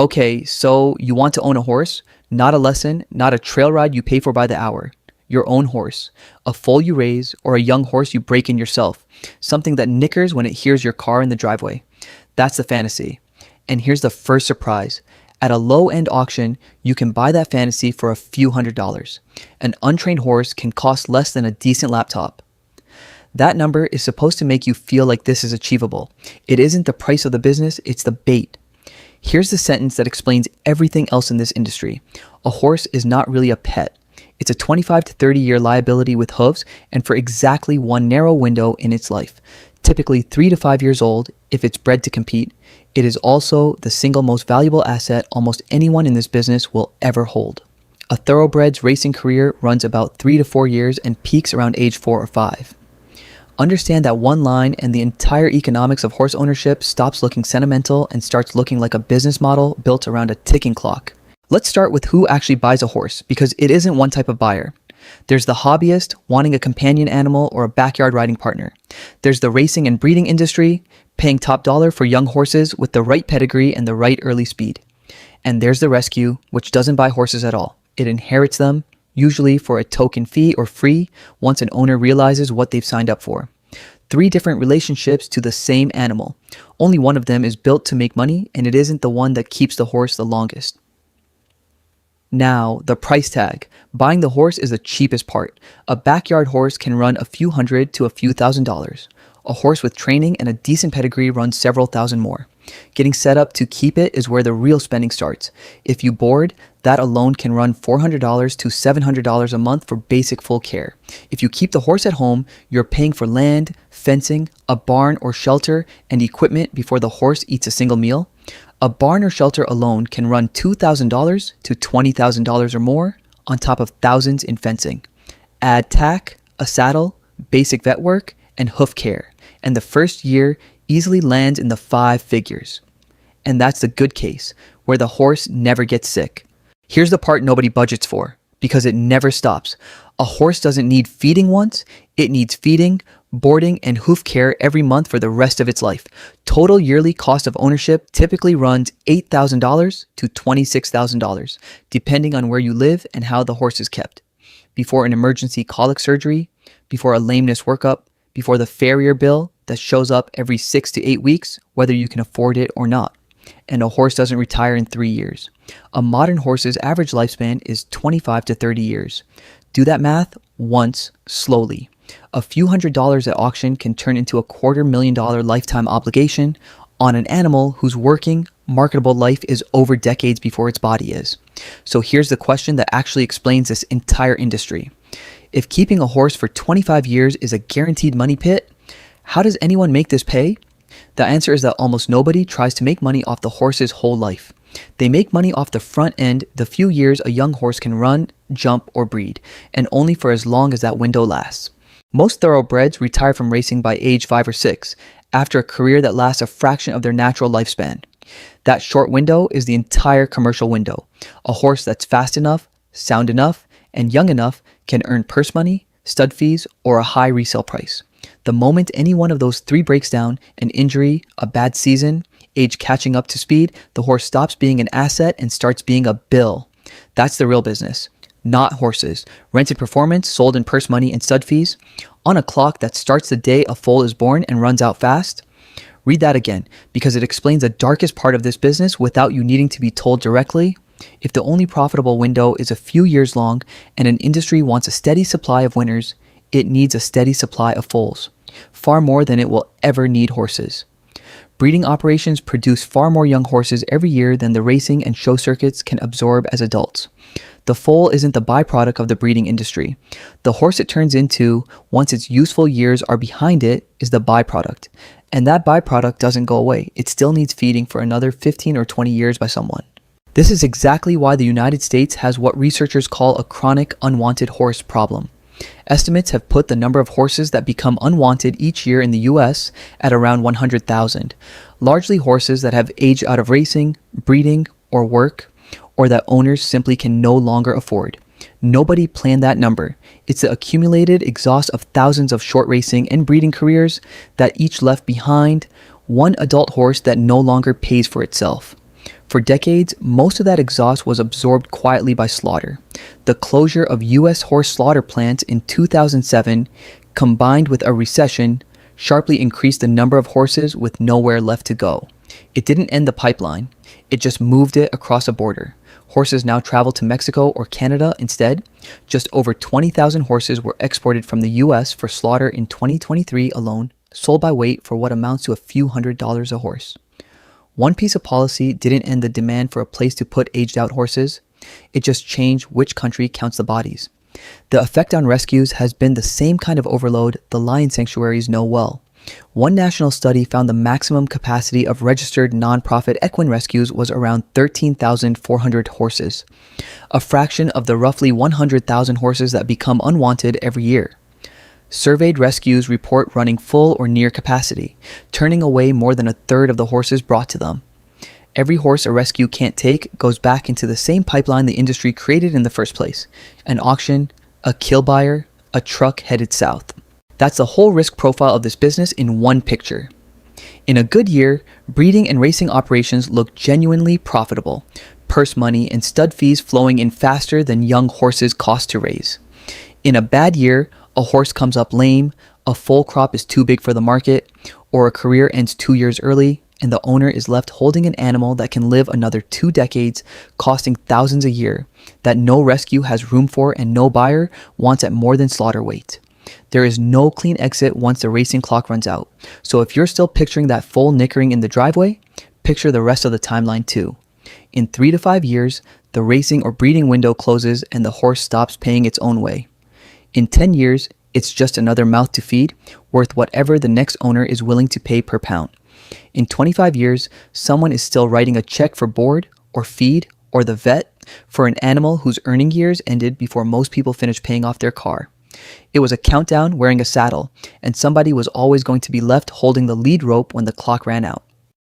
Okay, so you want to own a horse? Not a lesson, not a trail ride you pay for by the hour. Your own horse. A foal you raise, or a young horse you break in yourself. Something that nickers when it hears your car in the driveway. That's the fantasy. And here's the first surprise. At a low-end auction, you can buy that fantasy for a few $100s. An untrained horse can cost less than a decent laptop. That number is supposed to make you feel like this is achievable. It isn't the price of the business, it's the bait. Here's the sentence that explains everything else in this industry. A horse is not really a pet. It's a 25 to 30 year liability with hooves and for exactly one narrow window in its life. Typically 3 to 5 years old if it's bred to compete. It is also the single most valuable asset almost anyone in this business will ever hold. A thoroughbred's racing career runs about 3 to 4 years and peaks around age 4 or 5. Understand that one line and the entire economics of horse ownership stops looking sentimental and starts looking like a business model built around a ticking clock. Let's start with who actually buys a horse, because it isn't one type of buyer. There's the hobbyist wanting a companion animal or a backyard riding partner. There's the racing and breeding industry, paying top dollar for young horses with the right pedigree and the right early speed. And there's the rescue, which doesn't buy horses at all. It inherits them, usually for a token fee or free, once an owner realizes what they've signed up for. 3 different relationships to the same animal. Only one of them is built to make money, and it isn't the one that keeps the horse the longest. Now, the price tag. Buying the horse is the cheapest part. A backyard horse can run a few hundred to a few $1,000s. A horse with training and a decent pedigree runs several thousand more. Getting set up to keep it is where the real spending starts. If you board, that alone can run $400 to $700 a month for basic full care. If you keep the horse at home, you're paying for land, fencing, a barn or shelter, and equipment before the horse eats a single meal. A barn or shelter alone can run $2,000 to $20,000 or more, on top of thousands in fencing. Add tack, a saddle, basic vet work, and hoof care, and the first year easily lands in the 5 figures. And that's the good case, where the horse never gets sick. Here's the part nobody budgets for, because it never stops. A horse doesn't need feeding once, it needs feeding, boarding, and hoof care every month for the rest of its life. Total yearly cost of ownership typically runs $8,000 to $26,000, depending on where you live and how the horse is kept. Before an emergency colic surgery, before a lameness workup, before the farrier bill that shows up every 6 to 8 weeks, whether you can afford it or not. And a horse doesn't retire in 3 years. A modern horse's average lifespan is 25 to 30 years. Do that math once, slowly. A few $100s at auction can turn into a $250,000 lifetime obligation on an animal whose working, marketable life is over decades before its body is. So here's the question that actually explains this entire industry. If keeping a horse for 25 years is a guaranteed money pit, how does anyone make this pay? The answer is that almost nobody tries to make money off the horse's whole life. They make money off the front end, the few years a young horse can run, jump, or breed, and only for as long as that window lasts. Most thoroughbreds retire from racing by age 5 or 6, after a career that lasts a fraction of their natural lifespan. That short window is the entire commercial window. A horse that's fast enough, sound enough, and young enough can earn purse money, stud fees, or a high resale price. The moment any one of those 3 breaks down, an injury, a bad season, age catching up to speed, the horse stops being an asset and starts being a bill. That's the real business. Not horses. Rented performance, sold in purse money and stud fees. On a clock that starts the day a foal is born and runs out fast. Read that again, because it explains the darkest part of this business without you needing to be told directly. If the only profitable window is a few years long and an industry wants a steady supply of winners, it needs a steady supply of foals, far more than it will ever need horses. Breeding operations produce far more young horses every year than the racing and show circuits can absorb as adults. The foal isn't the byproduct of the breeding industry. The horse it turns into, once its useful years are behind it, is the byproduct. And that byproduct doesn't go away. It still needs feeding for another 15 or 20 years by someone. This is exactly why the United States has what researchers call a chronic unwanted horse problem. Estimates have put the number of horses that become unwanted each year in the US at around 100,000, largely horses that have aged out of racing, breeding, or work, or that owners simply can no longer afford. Nobody planned that number. It's the accumulated exhaust of thousands of short racing and breeding careers that each left behind one adult horse that no longer pays for itself. For decades, most of that exhaust was absorbed quietly by slaughter. The closure of U.S. horse slaughter plants in 2007, combined with a recession, sharply increased the number of horses with nowhere left to go. It didn't end the pipeline, it just moved it across a border. Horses now travel to Mexico or Canada instead. Just over 20,000 horses were exported from the US for slaughter in 2023 alone, sold by weight for what amounts to a few $100s a horse. One piece of policy didn't end the demand for a place to put aged out horses. It just changed which country counts the bodies. The effect on rescues has been the same kind of overload the lion sanctuaries know well. One national study found the maximum capacity of registered nonprofit equine rescues was around 13,400 horses, a fraction of the roughly 100,000 horses that become unwanted every year. Surveyed rescues report running full or near capacity, turning away more than a third of the horses brought to them. Every horse a rescue can't take goes back into the same pipeline the industry created in the first place: an auction, a kill buyer, a truck headed south. That's the whole risk profile of this business in one picture. In a good year, breeding and racing operations look genuinely profitable, purse money and stud fees flowing in faster than young horses cost to raise. In a bad year, a horse comes up lame, a foal crop is too big for the market, or a career ends 2 years early, and the owner is left holding an animal that can live another 2 decades, costing thousands a year, that no rescue has room for and no buyer wants at more than slaughter weight. There is no clean exit once the racing clock runs out. So if you're still picturing that foal nickering in the driveway, picture the rest of the timeline too. In 3 to 5 years, the racing or breeding window closes and the horse stops paying its own way. In 10 years, it's just another mouth to feed, worth whatever the next owner is willing to pay per pound. In 25 years, someone is still writing a check for board or feed or the vet for an animal whose earning years ended before most people finished paying off their car. It was a countdown wearing a saddle, and somebody was always going to be left holding the lead rope when the clock ran out.